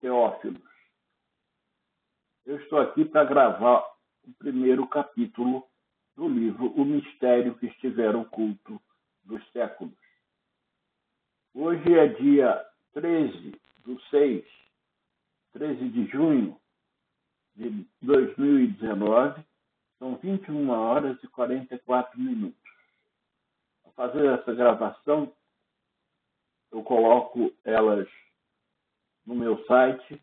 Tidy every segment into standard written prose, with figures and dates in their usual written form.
Teófilos, eu estou aqui para gravar o primeiro capítulo do livro O Mistério que Estiver Oculto dos Séculos. Hoje é dia 13 de junho de 2019, são 21 horas e 44 minutos. Ao fazer essa gravação, eu coloco elas no meu site,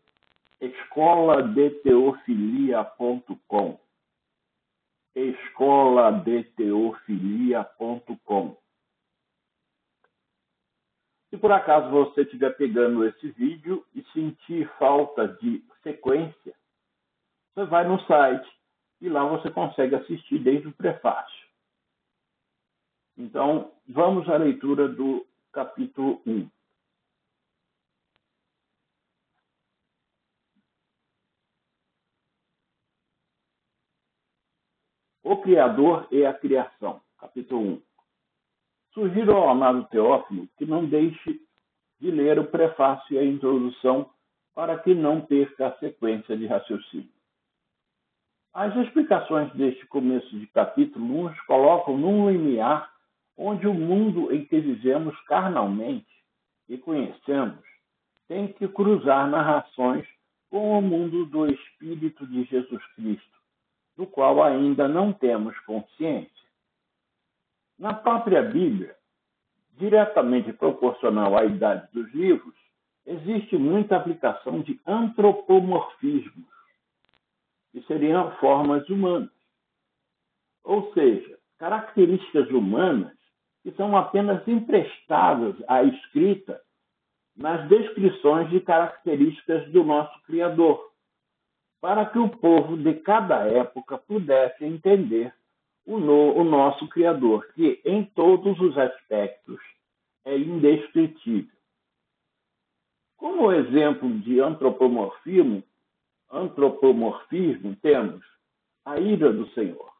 escoladeteofilia.com. escoladeteofilia.com. Se por acaso você estiver pegando esse vídeo e sentir falta de sequência, você vai no site e lá você consegue assistir desde o prefácio. Então, vamos à leitura do capítulo 1. O Criador e a Criação, capítulo 1. Sugiro ao amado Teófilo que não deixe de ler o prefácio e a introdução para que não perca a sequência de raciocínio. As explicações deste começo de capítulo nos colocam num limiar onde o mundo em que vivemos carnalmente e conhecemos tem que cruzar narrações com o mundo do Espírito de Jesus Cristo, do qual ainda não temos consciência. Na própria Bíblia, diretamente proporcional à idade dos livros, existe muita aplicação de antropomorfismos, que seriam formas humanas. Ou seja, características humanas que são apenas emprestadas à escrita nas descrições de características do nosso Criador, para que o povo de cada época pudesse entender o nosso Criador, que em todos os aspectos é indescritível. Como exemplo de antropomorfismo, temos a ira do Senhor.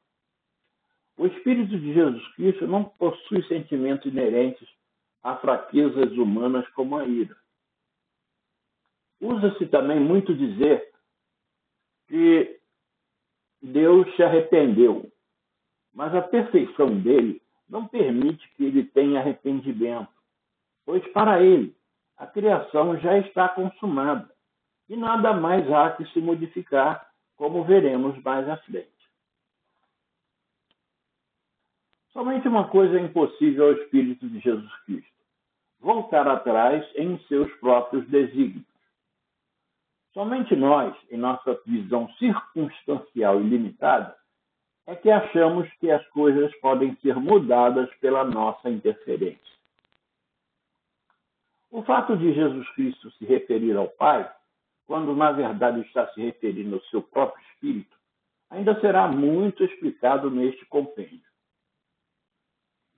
O Espírito de Jesus Cristo não possui sentimentos inerentes a fraquezas humanas como a ira. Usa-se também muito dizer que Deus se arrependeu, mas a perfeição dele não permite que ele tenha arrependimento, pois para ele a criação já está consumada e nada mais há que se modificar, como veremos mais à frente. Somente uma coisa é impossível ao Espírito de Jesus Cristo: voltar atrás em seus próprios desígnios. Somente nós, em nossa visão circunstancial e limitada, é que achamos que as coisas podem ser mudadas pela nossa interferência. O fato de Jesus Cristo se referir ao Pai, quando na verdade está se referindo ao seu próprio Espírito, ainda será muito explicado neste compêndio.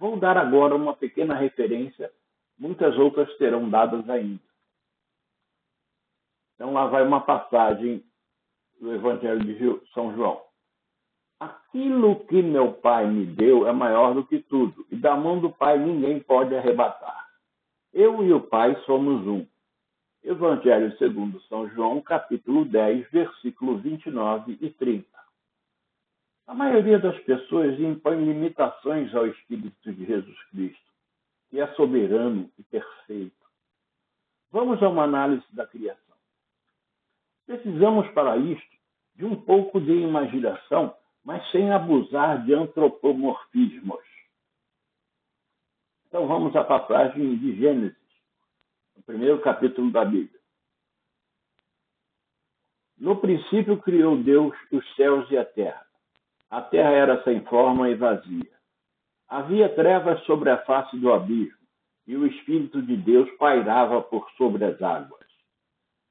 Vou dar agora uma pequena referência, muitas outras serão dadas ainda. Então lá vai uma passagem do Evangelho de São João. Aquilo que meu Pai me deu é maior do que tudo, e da mão do Pai ninguém pode arrebatar. Eu e o Pai somos um. Evangelho segundo São João, capítulo 10, versículos 29 e 30. A maioria das pessoas impõe limitações ao Espírito de Jesus Cristo, que é soberano e perfeito. Vamos a uma análise da criação. Precisamos, para isto, de um pouco de imaginação, mas sem abusar de antropomorfismos. Então vamos à passagem de Gênesis, no primeiro capítulo da Bíblia. No princípio criou Deus os céus e a terra. A terra era sem forma e vazia. Havia trevas sobre a face do abismo, e o Espírito de Deus pairava por sobre as águas.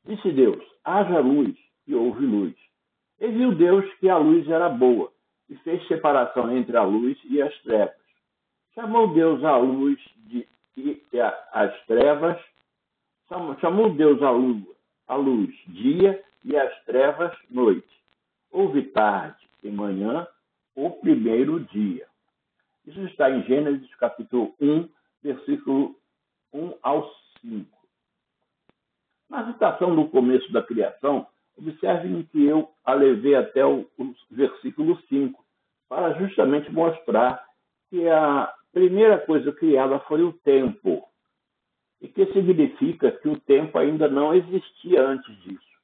Disse Deus: haja luz, e houve luz. E viu Deus que a luz era boa, e fez separação entre a luz e as trevas. Chamou Deus a luz as trevas, chamou Deus a luz dia e as trevas noite. Houve tarde e manhã, o primeiro dia. Isso está em Gênesis capítulo 1, versículo 1 ao 5. Na citação do começo da criação, observem que eu a levei até o versículo 5, para justamente mostrar que a primeira coisa criada foi o tempo, e que significa que o tempo ainda não existia antes disso,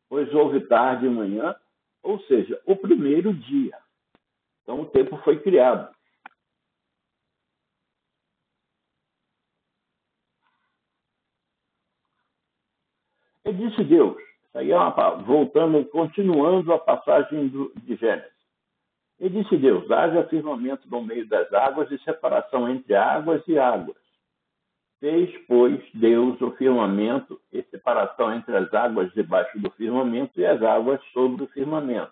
pois houve tarde e manhã, ou seja, o primeiro dia. Então o tempo foi criado. E disse Deus, isso aí continuando a passagem de Gênesis. E disse Deus, haja firmamento no meio das águas e separação entre águas e águas. Fez, pois, Deus o firmamento e separação entre as águas debaixo do firmamento e as águas sobre o firmamento.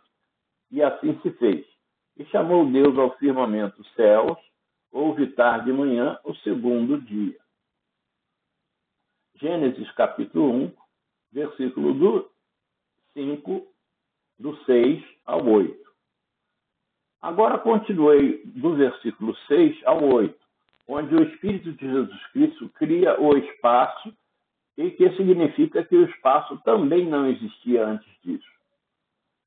E assim se fez. E chamou Deus ao firmamento céus, houve tarde e manhã, o segundo dia. Gênesis capítulo 1, versículo do 5, do 6 ao 8. Agora continuei do versículo 6 ao 8, onde o Espírito de Jesus Cristo cria o espaço, e que significa que o espaço também não existia antes disso.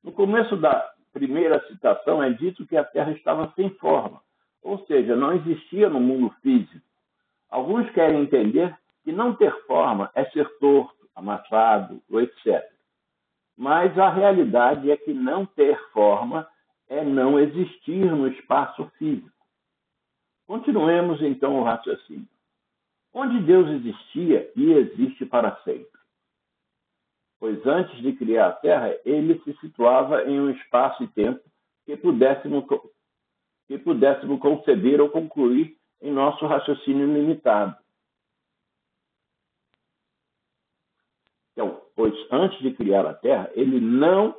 No começo da primeira citação é dito que a Terra estava sem forma, ou seja, não existia no mundo físico. Alguns querem entender que não ter forma é ser torto, amassado, etc. Mas a realidade é que não ter forma é não existir no espaço físico. Continuemos então o raciocínio. Onde Deus existia e existe para sempre. Pois antes de criar a Terra, ele se situava em um espaço e tempo que pudéssemos conceber ou concluir em nosso raciocínio limitado. Então, pois antes de criar a Terra, ele não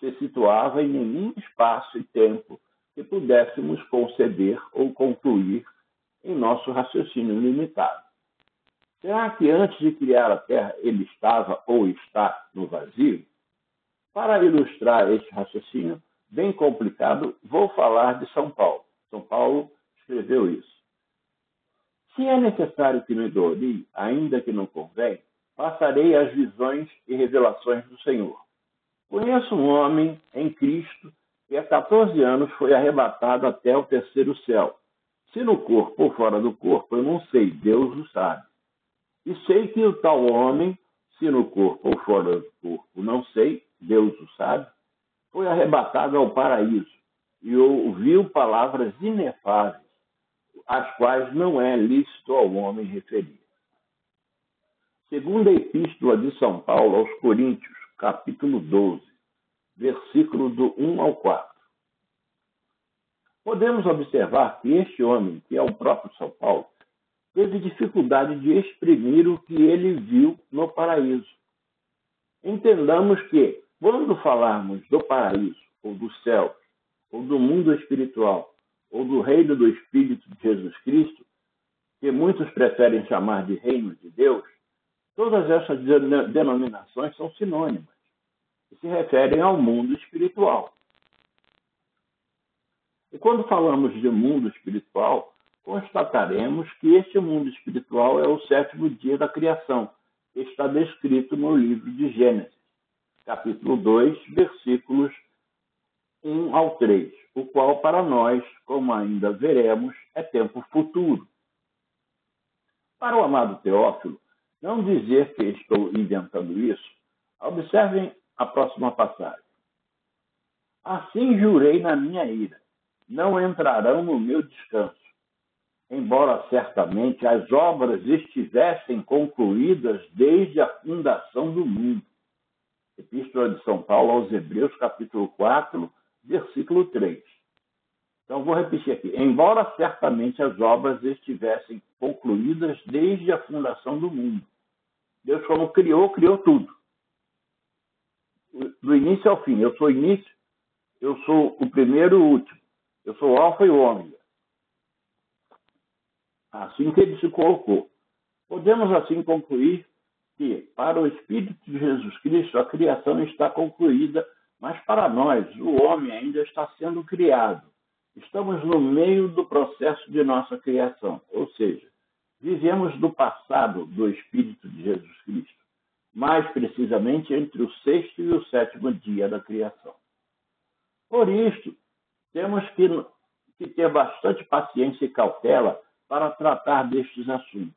se situava em nenhum espaço e tempo que pudéssemos conceber ou concluir em nosso raciocínio limitado. Será que antes de criar a Terra ele estava ou está no vazio? Para ilustrar este raciocínio bem complicado, vou falar de São Paulo. São Paulo escreveu isso. Se é necessário que me glorie, ainda que não convém, passarei as visões e revelações do Senhor. Conheço um homem em Cristo que há 14 anos foi arrebatado até o terceiro céu. Se no corpo ou fora do corpo, eu não sei, Deus o sabe. E sei que o tal homem, se no corpo ou fora do corpo, não sei, Deus o sabe, foi arrebatado ao paraíso e ouviu palavras inefáveis, as quais não é lícito ao homem referir. Segunda Epístola de São Paulo aos Coríntios, capítulo 12, versículo do 1 ao 4. Podemos observar que este homem, que é o próprio São Paulo, teve dificuldade de exprimir o que ele viu no paraíso. Entendamos que, quando falarmos do paraíso, ou do céu, ou do mundo espiritual, ou do reino do Espírito de Jesus Cristo, que muitos preferem chamar de reino de Deus, todas essas denominações são sinônimas e se referem ao mundo espiritual. E quando falamos de mundo espiritual, constataremos que este mundo espiritual é o sétimo dia da criação, que está descrito no livro de Gênesis, capítulo 2, versículos 1 ao 3, o qual para nós, como ainda veremos, é tempo futuro. Para o amado Teófilo, não dizer que estou inventando isso, observem a próxima passagem. Assim jurei na minha ira, não entrarão no meu descanso, embora certamente as obras estivessem concluídas desde a fundação do mundo. Epístola de São Paulo aos Hebreus, capítulo 4, versículo 3. Então, vou repetir aqui. Embora certamente as obras estivessem concluídas desde a fundação do mundo. Deus, como criou tudo. Do início ao fim. Eu sou o início, eu sou o primeiro e o último. Eu sou o alfa e o ômega. Assim que ele se colocou. Podemos assim concluir que, para o Espírito de Jesus Cristo, a criação está concluída, mas para nós, o homem ainda está sendo criado. Estamos no meio do processo de nossa criação, ou seja, vivemos do passado do Espírito de Jesus Cristo. mais precisamente entre o sexto e o sétimo dia da criação. Por isto, temos que ter bastante paciência e cautela para tratar destes assuntos,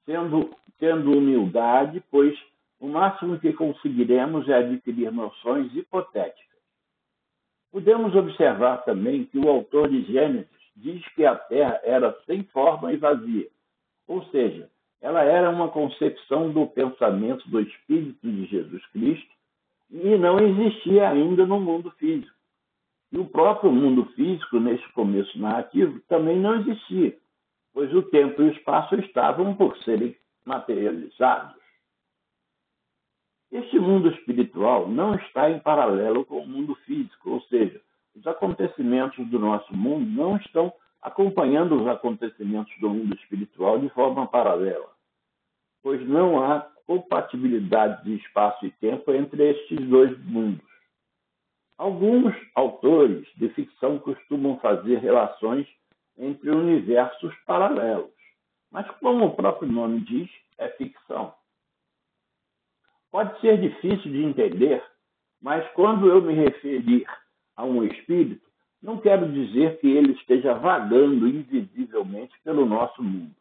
tendo humildade, pois o máximo que conseguiremos é adquirir noções hipotéticas. Podemos observar também que o autor de Gênesis diz que a Terra era sem forma e vazia, ou seja, ela era uma concepção do pensamento do Espírito de Jesus Cristo e não existia ainda no mundo físico. E o próprio mundo físico, nesse começo narrativo, também não existia, pois o tempo e o espaço estavam por serem materializados. Este mundo espiritual não está em paralelo com o mundo físico, ou seja, os acontecimentos do nosso mundo não estão acompanhando os acontecimentos do mundo espiritual de forma paralela, pois não há compatibilidade de espaço e tempo entre estes dois mundos. Alguns autores de ficção costumam fazer relações entre universos paralelos, mas como o próprio nome diz, é ficção. Pode ser difícil de entender, mas quando eu me referir a um espírito, não quero dizer que ele esteja vagando invisivelmente pelo nosso mundo.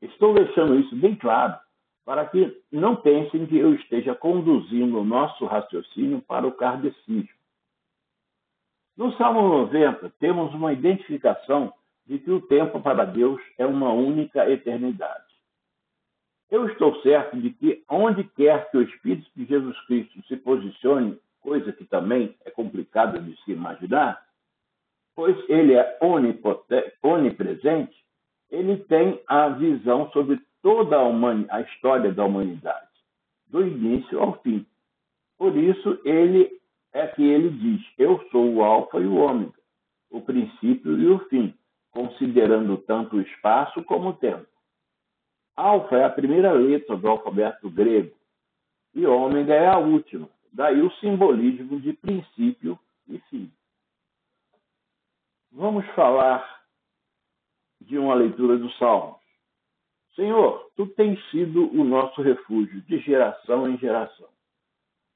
Estou deixando isso bem claro, para que não pensem que eu esteja conduzindo o nosso raciocínio para o kardecismo. No Salmo 90, temos uma identificação de que o tempo para Deus é uma única eternidade. Eu estou certo de que onde quer que o Espírito de Jesus Cristo se posicione, coisa que também é complicada de se imaginar, pois ele é onipresente, ele tem a visão sobre toda a história da humanidade, do início ao fim. Por isso, ele diz, eu sou o alfa e o ômega, o princípio e o fim, considerando tanto o espaço como o tempo. Alfa é a primeira letra do alfabeto grego e ômega é a última, daí o simbolismo de princípio e fim. Vamos falar de uma leitura do Salmo. Senhor, tu tens sido o nosso refúgio de geração em geração.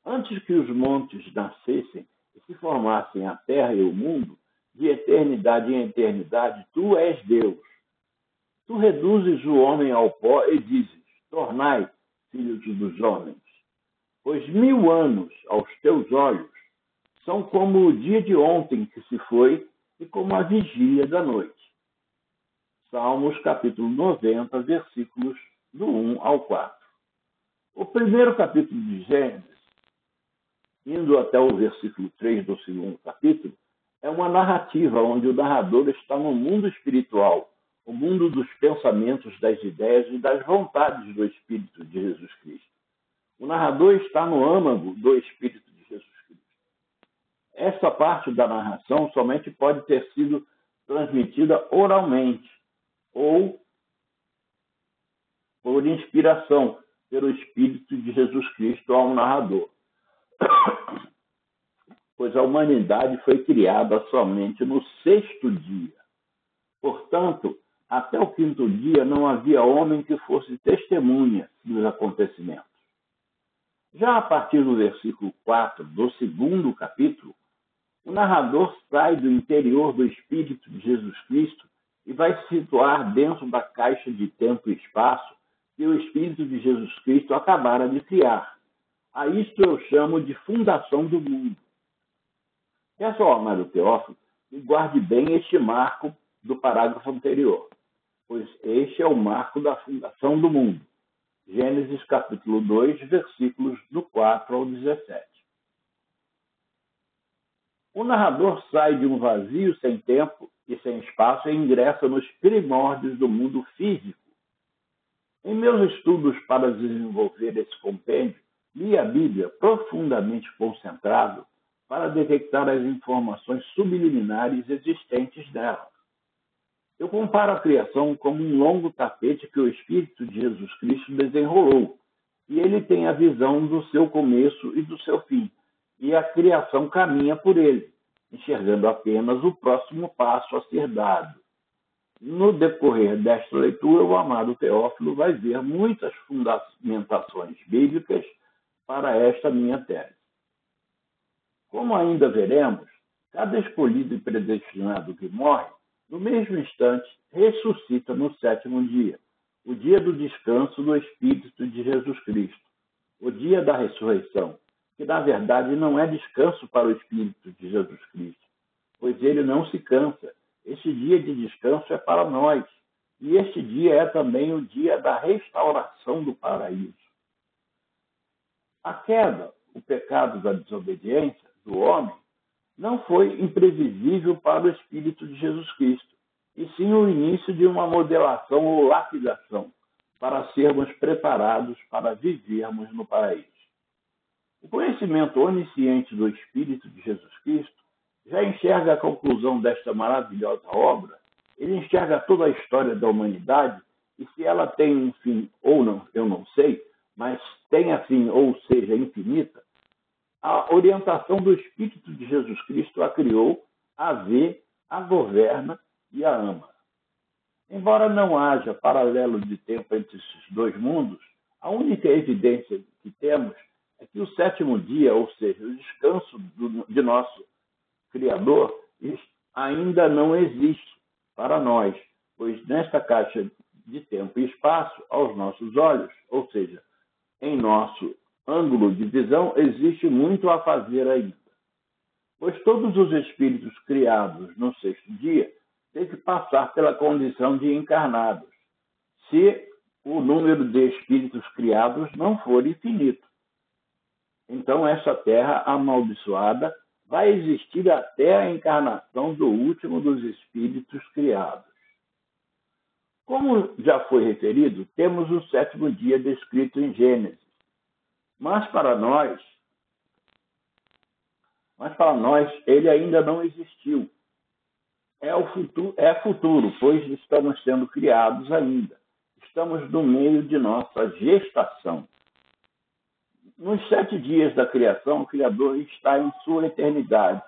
Antes que os montes nascessem e se formassem a terra e o mundo, de eternidade em eternidade, tu és Deus. Tu reduzes o homem ao pó e dizes, tornai filhos dos homens. Pois 1000 anos aos teus olhos são como o dia de ontem que se foi e como a vigília da noite. Salmos capítulo 90, versículos do 1 ao 4. O primeiro capítulo de Gênesis, indo até o versículo 3 do segundo capítulo, é uma narrativa onde o narrador está no mundo espiritual, o mundo dos pensamentos, das ideias e das vontades do Espírito de Jesus Cristo. O narrador está no âmago do Espírito de Jesus Cristo. Essa parte da narração somente pode ter sido transmitida oralmente ou por inspiração pelo Espírito de Jesus Cristo ao narrador, pois a humanidade foi criada somente no 6º dia. Portanto, até o 5º dia não havia homem que fosse testemunha dos acontecimentos. Já a partir do versículo 4 do segundo capítulo, o narrador sai do interior do Espírito de Jesus Cristo e vai se situar dentro da caixa de tempo e espaço que o Espírito de Jesus Cristo acabara de criar. A isto eu chamo de fundação do mundo. Peço ao amado Teófilo que guarde bem este marco do parágrafo anterior, pois este é o marco da fundação do mundo. Gênesis capítulo 2, versículos do 4 ao 17. O narrador sai de um vazio sem tempo e sem espaço e ingressa nos primórdios do mundo físico. Em meus estudos para desenvolver esse compêndio, li a Bíblia profundamente concentrado para detectar as informações subliminares existentes nela. Eu comparo a criação como um longo tapete que o Espírito de Jesus Cristo desenrolou, e ele tem a visão do seu começo e do seu fim, e a criação caminha por ele, enxergando apenas o próximo passo a ser dado. No decorrer desta leitura, o amado Teófilo vai ver muitas fundamentações bíblicas para esta minha tese. Como ainda veremos, cada escolhido e predestinado que morre, no mesmo instante, ressuscita no sétimo dia, o dia do descanso do Espírito de Jesus Cristo, o dia da ressurreição, que na verdade não é descanso para o Espírito de Jesus Cristo, pois ele não se cansa. Este dia de descanso é para nós, e este dia é também o dia da restauração do paraíso. A queda, o pecado da desobediência do homem, não foi imprevisível para o Espírito de Jesus Cristo, e sim o início de uma modelação ou lapidação, para sermos preparados para vivermos no paraíso. O conhecimento onisciente do Espírito de Jesus Cristo já enxerga a conclusão desta maravilhosa obra. Ele enxerga toda a história da humanidade, e se ela tem um fim ou não, eu não sei, mas tenha fim ou seja infinita, a orientação do Espírito de Jesus Cristo a criou, a vê, a governa e a ama. Embora não haja paralelo de tempo entre esses dois mundos, a única evidência que temos é que o sétimo dia, ou seja, o descanso de nosso Criador, ainda não existe para nós, pois nesta caixa de tempo e espaço, aos nossos olhos, ou seja, em nosso ângulo de visão, existe muito a fazer ainda. Pois todos os espíritos criados no sexto dia têm que passar pela condição de encarnados, se o número de espíritos criados não for infinito. Então, essa terra amaldiçoada vai existir até a encarnação do último dos espíritos criados. Como já foi referido, temos o sétimo dia descrito em Gênesis. Mas para nós, ele ainda não existiu. É futuro, pois estamos sendo criados ainda. Estamos no meio de nossa gestação. Nos 7 dias da criação, o Criador está em sua eternidade.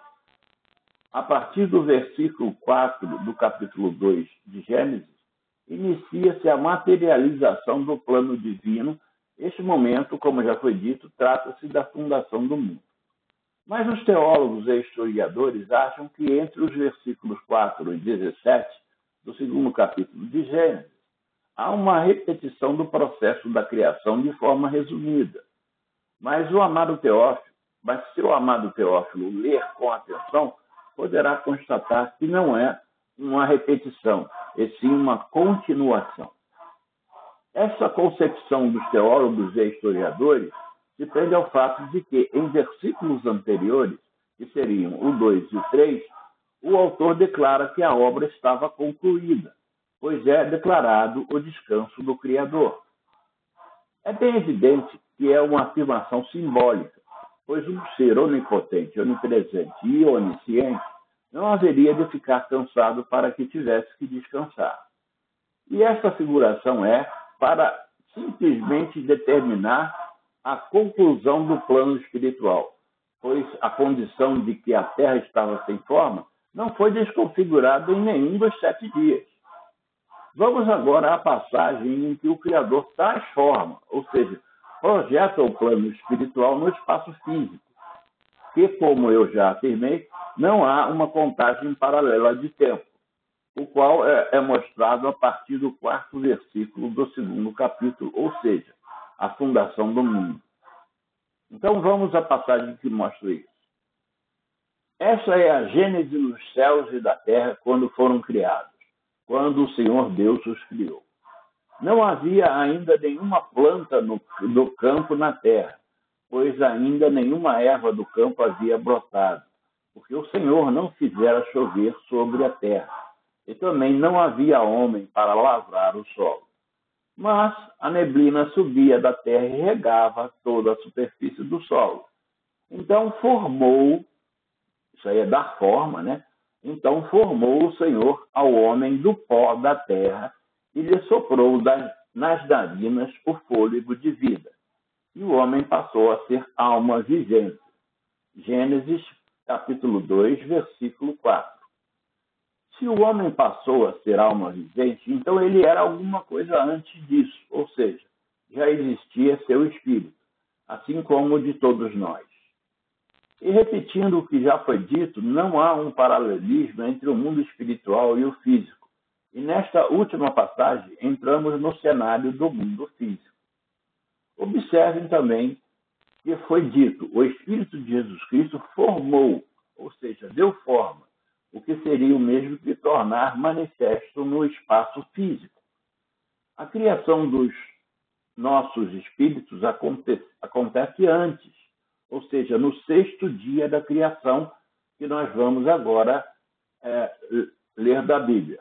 A partir do versículo 4 do capítulo 2 de Gênesis, inicia-se a materialização do plano divino. Este momento, como já foi dito, trata-se da fundação do mundo. Mas os teólogos e historiadores acham que entre os versículos 4 e 17 do segundo capítulo de Gênesis, há uma repetição do processo da criação de forma resumida. Mas se o amado Teófilo ler com atenção, poderá constatar que não é uma repetição, e sim uma continuação. Essa concepção dos teólogos e historiadores se prende ao fato de que, em versículos anteriores, que seriam o 2 e o 3, o autor declara que a obra estava concluída, pois é declarado o descanso do Criador. É bem evidente que é uma afirmação simbólica, pois um ser onipotente, onipresente e onisciente não haveria de ficar cansado para que tivesse que descansar. E essa figuração é para simplesmente determinar a conclusão do plano espiritual, pois a condição de que a Terra estava sem forma não foi desconfigurada em nenhum dos 7 dias. Vamos agora à passagem em que o Criador transforma, ou seja, projeta o plano espiritual no espaço físico, que, como eu já afirmei, não há uma contagem paralela de tempo, o qual é mostrado a partir do 4º versículo do 2º capítulo, ou seja, a fundação do mundo. Então vamos à passagem que mostra isso. Essa é a gênese dos céus e da terra quando foram criados, quando o Senhor Deus os criou. Não havia ainda nenhuma planta do campo na terra, pois ainda nenhuma erva do campo havia brotado, porque o Senhor não fizera chover sobre a terra, e também não havia homem para lavrar o solo. Mas a neblina subia da terra e regava toda a superfície do solo. Então formou, isso aí é dar forma, né? Então formou o Senhor ao homem do pó da terra e lhe soprou nas narinas o fôlego de vida. E o homem passou a ser alma vivente. Gênesis, capítulo 2, versículo 4. Se o homem passou a ser alma vivente, então ele era alguma coisa antes disso, ou seja, já existia seu espírito, assim como o de todos nós. E repetindo o que já foi dito, não há um paralelismo entre o mundo espiritual e o físico. E nesta última passagem, entramos no cenário do mundo físico. Observem também que foi dito, o Espírito de Jesus Cristo formou, ou seja, deu forma, o que seria o mesmo que tornar manifesto no espaço físico. A criação dos nossos espíritos acontece antes, ou seja, no sexto dia da criação, que nós vamos agora ler da Bíblia.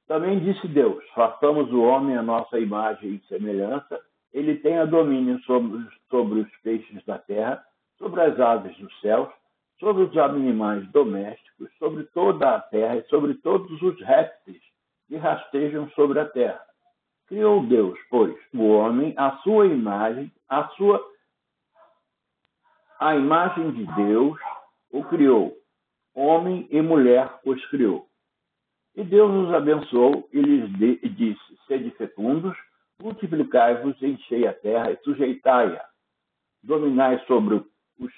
Também disse Deus, façamos o homem à nossa imagem e semelhança, ele tenha domínio sobre os peixes da terra, sobre as aves dos céus, sobre os animais domésticos, sobre toda a terra e sobre todos os répteis que rastejam sobre a terra. Criou Deus, pois, o homem, à sua imagem, a imagem de Deus o criou. Homem e mulher os criou. E Deus os abençoou e lhes disse, sede fecundos, multiplicai-vos, enchei a terra e sujeitai-a. Dominai sobre os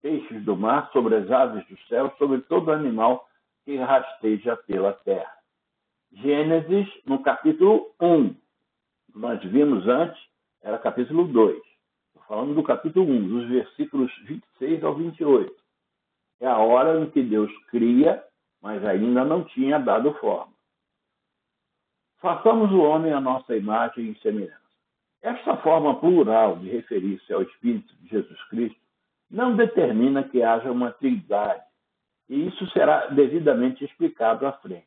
peixes do mar, sobre as aves do céu, sobre todo animal que rasteja pela terra. Gênesis, no capítulo 1. Nós vimos antes, era capítulo 2. Estou falando do capítulo 1, dos versículos 26 ao 28. É a hora em que Deus cria, mas ainda não tinha dado forma. Façamos o homem à nossa imagem e semelhança. Esta forma plural de referir-se ao Espírito de Jesus Cristo não determina que haja uma trindade, e isso será devidamente explicado à frente.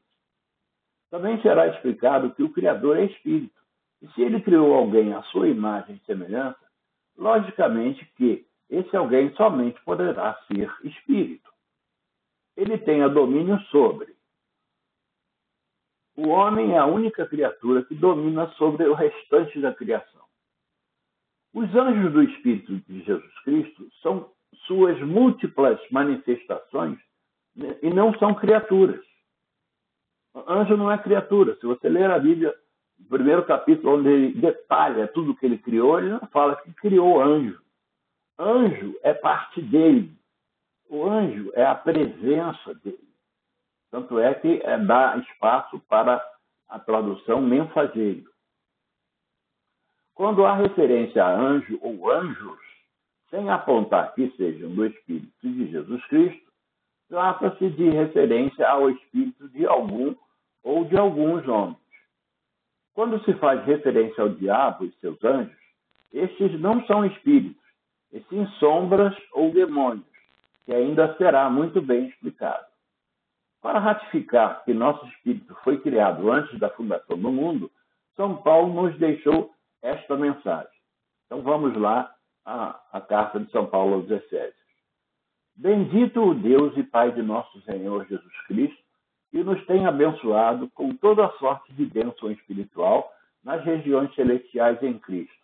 Também será explicado que o Criador é Espírito, e se ele criou alguém à sua imagem e semelhança, logicamente que esse alguém somente poderá ser Espírito. Ele tem domínio sobre. O homem é a única criatura que domina sobre o restante da criação. Os anjos do Espírito de Jesus Cristo são suas múltiplas manifestações e não são criaturas. Anjo não é criatura. Se você ler a Bíblia, no primeiro capítulo, onde ele detalha tudo o que ele criou, ele não fala que criou anjo. Anjo é parte dele. O anjo é a presença dele. Tanto é que dá espaço para a tradução mensageiro. Quando há referência a anjo ou anjos, sem apontar que sejam do Espírito de Jesus Cristo, trata-se de referência ao espírito de algum ou de alguns homens. Quando se faz referência ao diabo e seus anjos, estes não são espíritos, e sim sombras ou demônios, que ainda será muito bem explicado. Para ratificar que nosso espírito foi criado antes da fundação do mundo, São Paulo nos deixou esta mensagem. Então vamos lá à carta de São Paulo aos Efésios. Bendito o Deus e Pai de nosso Senhor Jesus Cristo, que nos tem abençoado com toda a sorte de bênção espiritual nas regiões celestiais em Cristo,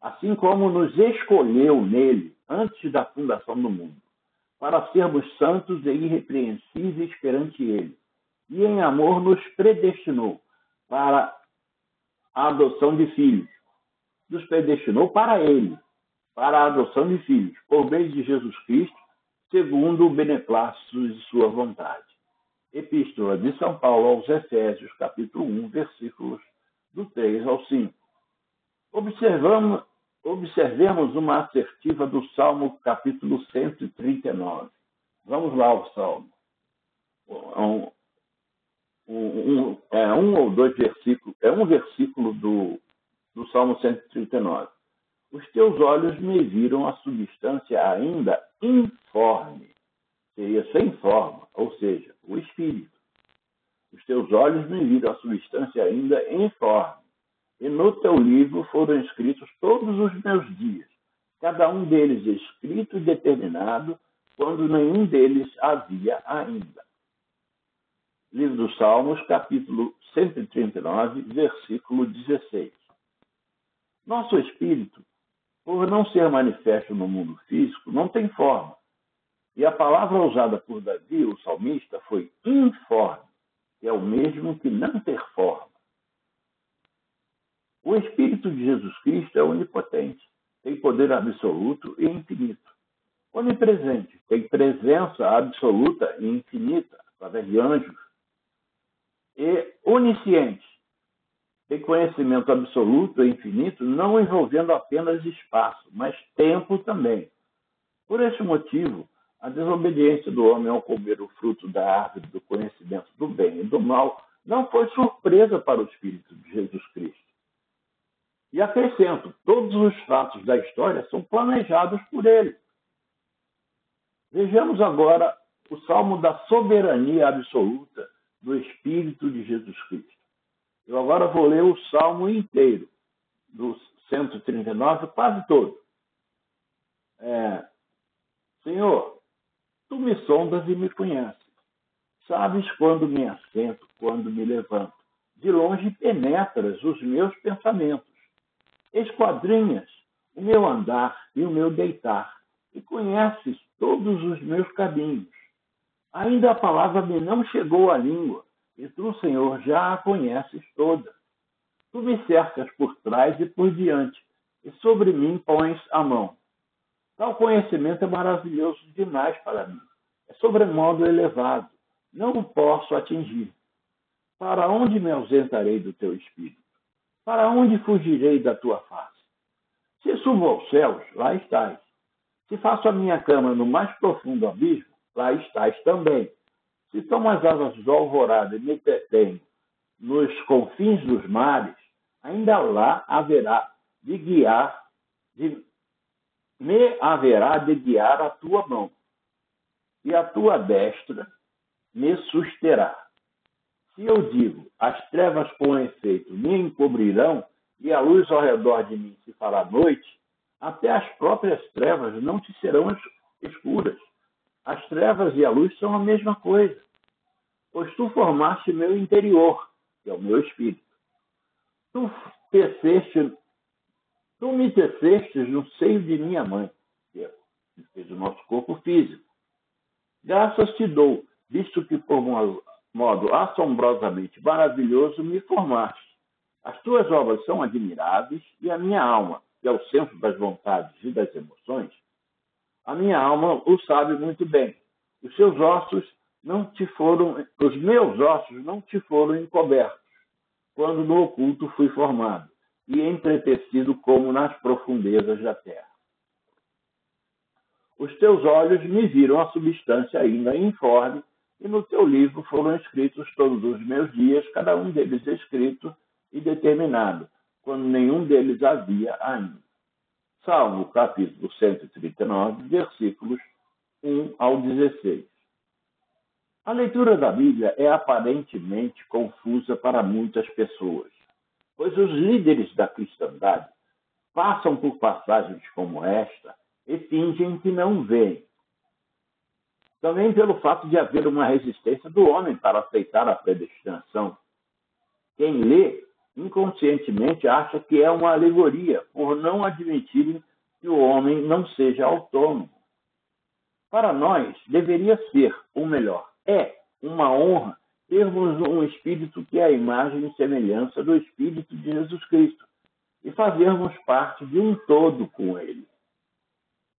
assim como nos escolheu nele antes da fundação do mundo, para sermos santos e irrepreensíveis perante ele, e em amor nos predestinou para a adoção de filhos. Nos predestinou para ele, para a adoção de filhos, por meio de Jesus Cristo, segundo o beneplácito de sua vontade. Epístola de São Paulo aos Efésios, capítulo 1, versículos do 3 ao 5. Observemos uma assertiva do Salmo, capítulo 139. Vamos lá ao Salmo. Um ou dois versículos. É um versículo do Salmo 139. Os teus olhos me viram a substância ainda informe. Seria sem forma, ou seja, o Espírito. Os teus olhos me viram a substância ainda informe. E no teu livro foram escritos todos os meus dias, cada um deles escrito e determinado, quando nenhum deles havia ainda. Livro dos Salmos, capítulo 139, versículo 16. Nosso espírito, por não ser manifesto no mundo físico, não tem forma. E a palavra usada por Davi, o salmista, foi informe. que é o mesmo que não ter forma. O Espírito de Jesus Cristo é onipotente, tem poder absoluto e infinito. Onipresente, tem presença absoluta e infinita, através de anjos. E onisciente, tem conhecimento absoluto e infinito, não envolvendo apenas espaço, mas tempo também. Por esse motivo, a desobediência do homem ao comer o fruto da árvore do conhecimento do bem e do mal não foi surpresa para o Espírito de Jesus Cristo. E acrescento, todos os fatos da história são planejados por ele. Vejamos agora o salmo da soberania absoluta do Espírito de Jesus Cristo. Eu agora vou ler o salmo inteiro, do 139, quase todo. Senhor, tu me sondas e me conheces. Sabes quando me assento, quando me levanto. De longe penetras os meus pensamentos. Esquadrinhas o meu andar e o meu deitar, e conheces todos os meus caminhos. Ainda a palavra me não chegou à língua, e tu, Senhor, já a conheces toda. Tu me cercas por trás e por diante, e sobre mim pões a mão. Tal conhecimento é maravilhoso demais para mim. É sobremodo elevado. Não o posso atingir. Para onde me ausentarei do teu espírito? Para onde fugirei da tua face? Se subo aos céus, lá estás. Se faço a minha cama no mais profundo abismo, lá estás também. Se tomo as asas do alvorada e me detenho nos confins dos mares, ainda lá me haverá de guiar a tua mão, e a tua destra me susterá. Se eu digo, as trevas com efeito me encobrirão, e a luz ao redor de mim se fará noite, até as próprias trevas não te serão escuras. As trevas e a luz são a mesma coisa, pois tu formaste meu interior, que é o meu espírito. Tu me teceste no seio de minha mãe, que fez o nosso corpo físico. Graças te dou, visto que por modo assombrosamente maravilhoso me formaste. As tuas obras são admiráveis e a minha alma, que é o centro das vontades e das emoções, a minha alma o sabe muito bem. Os meus ossos não te foram encobertos, quando no oculto fui formado e entretecido como nas profundezas da terra. Os teus olhos me viram a substância ainda informe, e no teu livro foram escritos todos os meus dias, cada um deles escrito e determinado, quando nenhum deles havia ainda. Salmo, capítulo 139, versículos 1 ao 16. A leitura da Bíblia é aparentemente confusa para muitas pessoas, pois os líderes da cristandade passam por passagens como esta e fingem que não veem. Também pelo fato de haver uma resistência do homem para aceitar a predestinação. Quem lê inconscientemente acha que é uma alegoria, por não admitirem que o homem não seja autônomo. Para nós, deveria ser, ou melhor, é uma honra termos um Espírito que é a imagem e semelhança do Espírito de Jesus Cristo e fazermos parte de um todo com ele.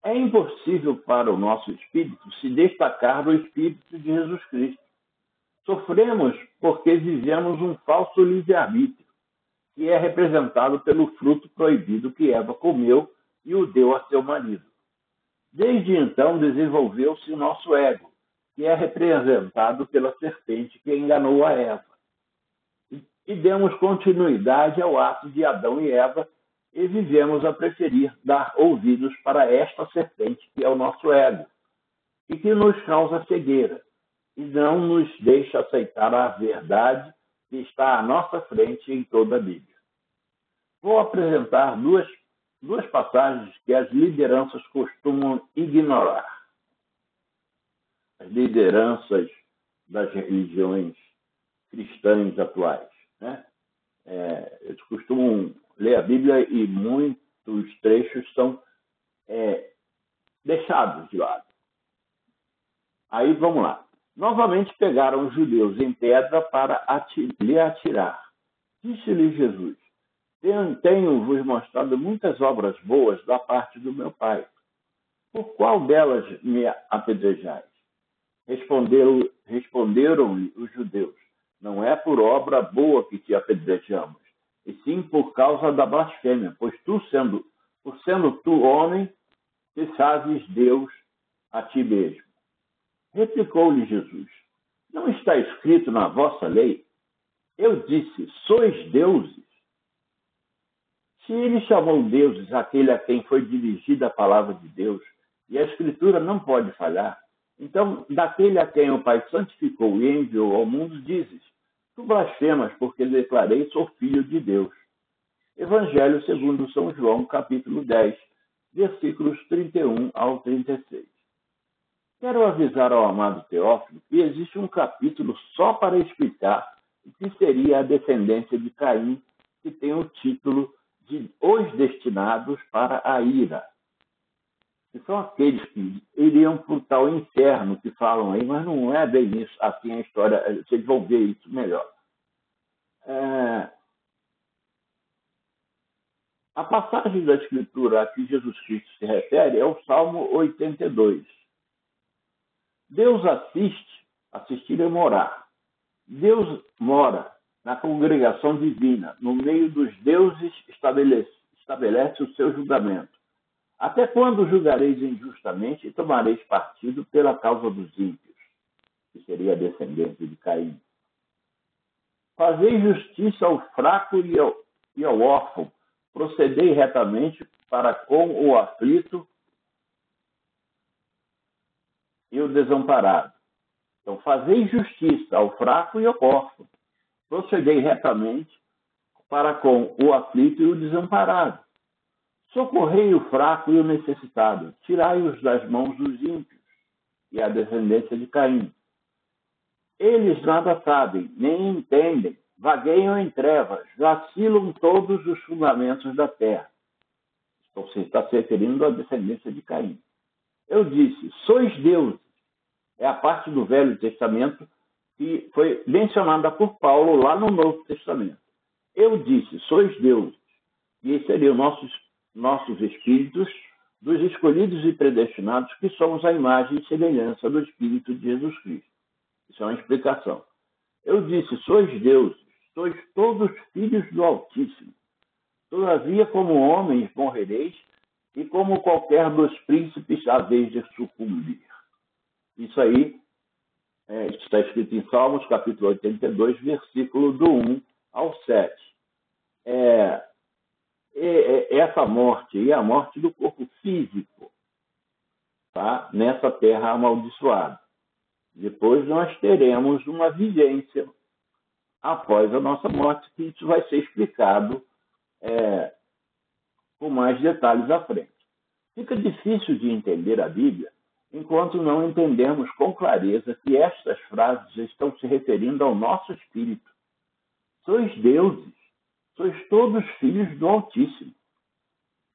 É impossível para o nosso espírito se destacar do Espírito de Jesus Cristo. Sofremos porque vivemos um falso livre-arbítrio, que é representado pelo fruto proibido que Eva comeu e o deu a seu marido. Desde então desenvolveu-se o nosso ego, que é representado pela serpente que enganou a Eva. E demos continuidade ao ato de Adão e Eva e vivemos a preferir dar ouvidos para esta serpente, que é o nosso ego, e que nos causa cegueira, e não nos deixa aceitar a verdade que está à nossa frente em toda a Bíblia. Vou apresentar duas passagens que as lideranças costumam ignorar. As lideranças das religiões cristãs atuais, né? Eles costumam ler a Bíblia e muitos trechos são deixados de lado. Aí vamos lá. Novamente pegaram os judeus em pedra para lhe atirar. Disse-lhe Jesus: Tenho-vos mostrado muitas obras boas da parte do meu Pai. Por qual delas me apedrejais? Responderam-lhe os judeus: Não é por obra boa que te apedrejamos, e sim por causa da blasfêmia, pois sendo tu homem, te fazes Deus a ti mesmo. Replicou-lhe Jesus: Não está escrito na vossa lei? Eu disse: Sois deuses. Se ele chamou deuses aquele a quem foi dirigida a palavra de Deus, e a Escritura não pode falhar, então, daquele a quem o Pai santificou e enviou ao mundo, dizes: Tu blasfemas, porque declarei sou filho de Deus. Evangelho segundo São João, capítulo 10, versículos 31 ao 36. Quero avisar ao amado Teófilo que existe um capítulo só para explicar o que seria a descendência de Caim, que tem o título de Os Destinados para a Ira. Que são aqueles que iriam para o tal inferno que falam aí, mas não é bem isso, assim a história, vocês vão ver isso melhor. A passagem da Escritura a que Jesus Cristo se refere é o Salmo 82. Deus assistir é morar. Deus mora na congregação divina, no meio dos deuses estabelece o seu julgamento. Até quando julgareis injustamente e tomareis partido pela causa dos ímpios? Que seria a descendência de Caim. Fazeis justiça ao fraco e ao órfão, procedei retamente para com o aflito e o desamparado. Então, fazeis justiça ao fraco e ao órfão, procedei retamente para com o aflito e o desamparado. Socorrei o fraco e o necessitado, tirai-os das mãos dos ímpios, e a descendência de Caim. Eles nada sabem, nem entendem, vagueiam em trevas, vacilam todos os fundamentos da terra. Você está se referindo à descendência de Caim. Eu disse: sois deuses. É a parte do Velho Testamento que foi mencionada por Paulo lá no Novo Testamento. Eu disse: sois deuses. E seriam nossos espíritos, dos escolhidos e predestinados, que somos a imagem e semelhança do Espírito de Jesus Cristo. Isso é uma explicação. Eu disse: sois deuses, sois todos filhos do Altíssimo. Todavia, como homens morrereis, e como qualquer dos príncipes haveis de sucumbir. Isso aí está escrito em Salmos, capítulo 82, versículo do 1 ao 7. Essa morte é a morte do corpo físico, tá? Nessa terra amaldiçoada. Depois nós teremos uma vivência após a nossa morte, que isso vai ser explicado com mais detalhes à frente. Fica difícil de entender a Bíblia enquanto não entendemos com clareza que estas frases estão se referindo ao nosso espírito. Sois deuses, sois todos filhos do Altíssimo.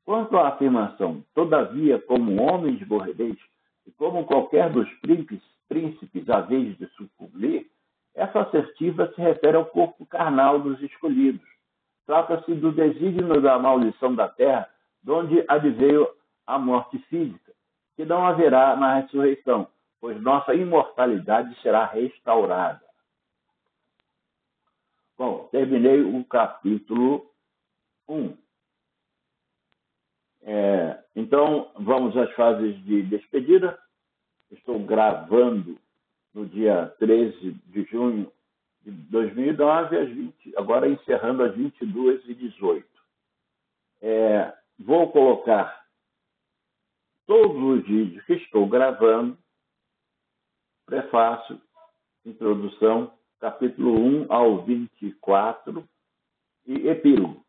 Quanto à afirmação, todavia, como homens morrereis, e como qualquer dos príncipes haveis de sucumbir, essa assertiva se refere ao corpo carnal dos escolhidos. Trata-se do desígnio da maldição da terra, de onde adveio a morte física, que não haverá na ressurreição, pois nossa imortalidade será restaurada. Bom, terminei o capítulo 1. Então, vamos às fases de despedida. Estou gravando no dia 13 de junho de 2009, agora encerrando às 22h18. Vou colocar todos os vídeos que estou gravando, prefácio, introdução, capítulo 1 ao 24 e epílogo.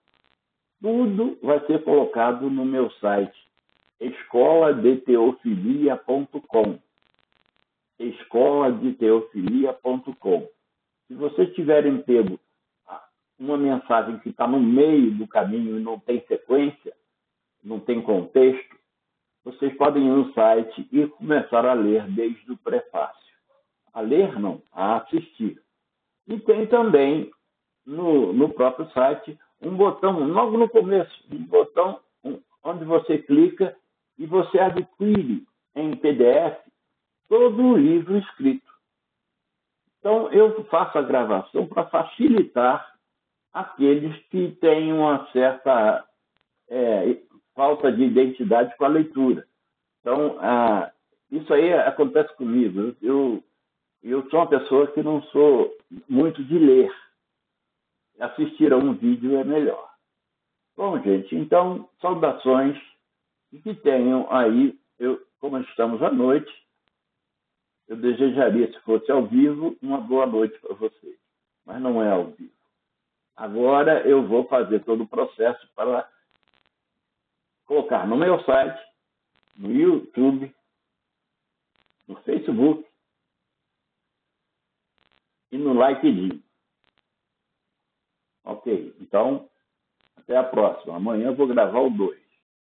Tudo vai ser colocado no meu site, escoladeteofilia.com. escoladeteofilia.com. Se vocês tiverem pego uma mensagem que está no meio do caminho e não tem sequência, não tem contexto, vocês podem ir no site e começar a ler desde o prefácio. a ler não, a assistir. E tem também no próprio site um botão, logo no começo, um botão onde você clica e você adquire em PDF todo o livro escrito. Então, eu faço a gravação para facilitar aqueles que têm uma certa falta de identidade com a leitura. Então, isso aí acontece comigo. Eu sou uma pessoa que não sou muito de ler. Assistir a um vídeo é melhor. Bom, gente, então, saudações e que tenham aí, como estamos à noite, eu desejaria, se fosse ao vivo, uma boa noite para vocês. Mas não é ao vivo. Agora eu vou fazer todo o processo para colocar no meu site, no YouTube, no Facebook e no LinkedIn. Ok, então, até a próxima. Amanhã eu vou gravar o 2.